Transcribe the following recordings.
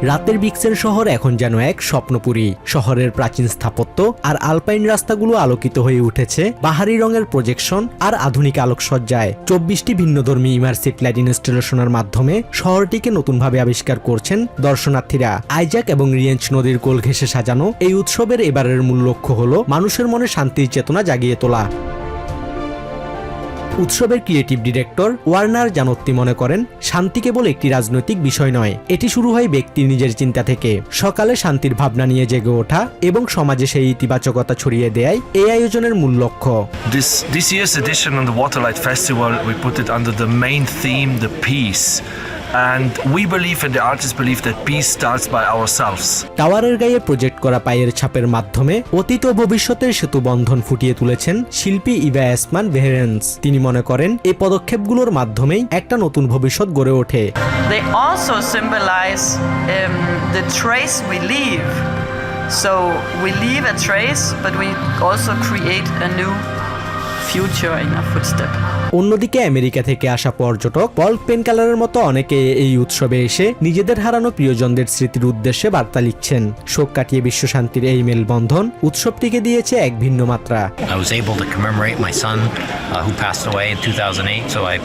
রাতের বিক্সের শহর এখন যেন এক স্বপ্নপুরী। শহরের প্রাচীন স্থাপত্য আর আলপাইন রাস্তাগুলো আলোকিত হয়ে উঠেছে বাহারি রঙের প্রজেকশন আর আধুনিক আলোকসজ্জায়। 24টি ভিন্নধর্মী ইমার্সিভ লাইট ইনস্টলেশনের মাধ্যমে শহরটিকে নতুনভাবে আবিষ্কার করছেন দর্শনার্থীরা। আইজ্যাক এবং রিয়েঞ্চ নদীর কোল ঘেঁষে সাজানো এই উৎসবের এবারের মূল লক্ষ্য হল মানুষের মনে শান্তির চেতনা জাগিয়ে তোলা। উৎসবের ক্রিয়েটিভ ডিরেক্টর ওয়ার্নার জানত্তি মনে করেন, শান্তি কেবল একটি রাজনৈতিক বিষয় নয়, এটি শুরু হয় ব্যক্তির নিজের চিন্তা থেকে। সকালে শান্তির ভাবনা নিয়ে জেগে ওঠা এবং সমাজে সেই ইতিবাচকতা ছড়িয়ে দেয় এই আয়োজনের মূল লক্ষ্য। This year's edition on the Waterlight Festival, we put it under the main theme, the peace. And we believe, and the artists believe, that peace starts by ourselves. টাওয়ারের গায়ে প্রজেক্ট করা পায়ের ছাপের মাধ্যমে অতীত ও ভবিষ্যতের সেতু বন্ধন ফুটিয়ে তুলেছেন শিল্পী ইভা এসমান বেহেরেন্স। তিনি মনে করেন, এই পদক্ষেপগুলোর মাধ্যমেই একটা নতুন ভবিষ্যৎ গড়ে ওঠে। They also symbolize the trace we leave. So we leave a trace, but we also create a new future in our footstep. অন্যদিকে আমেরিকা থেকে আসা পর্যটক পল পেনকালারের মতো অনেকে এই উৎসবে এসে নিজেদের হারানো প্রিয়জনদের স্মৃতির উদ্দেশ্যে বার্তা লিখছেন। শোক কাটিয়ে বিশ্ব শান্তির এই মেলবন্ধন উৎসবটিকে দিয়েছে এক ভিন্ন মাত্রা। I was able to commemorate my son who passed away in 2008, so I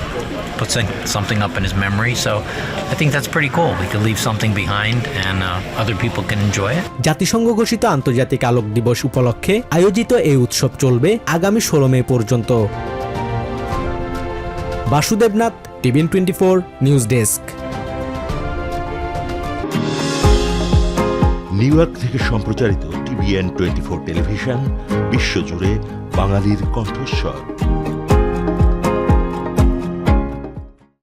put something up in his memory. So I think that's pretty cool. We could leave something behind and other people can enjoy it. জাতিসংঘ ঘোষিত আন্তর্জাতিক আলোক দিবস উপলক্ষে আয়োজিত এই উৎসব চলবে আগামী 16 মে পর্যন্ত। Basudebnath, TVN 24 news desk. New York থেকে সম্প্রচারিত টিভিএন 24 টেলিভিশন বিশ্বজুড়ে বাঙালির কণ্ঠস্বর।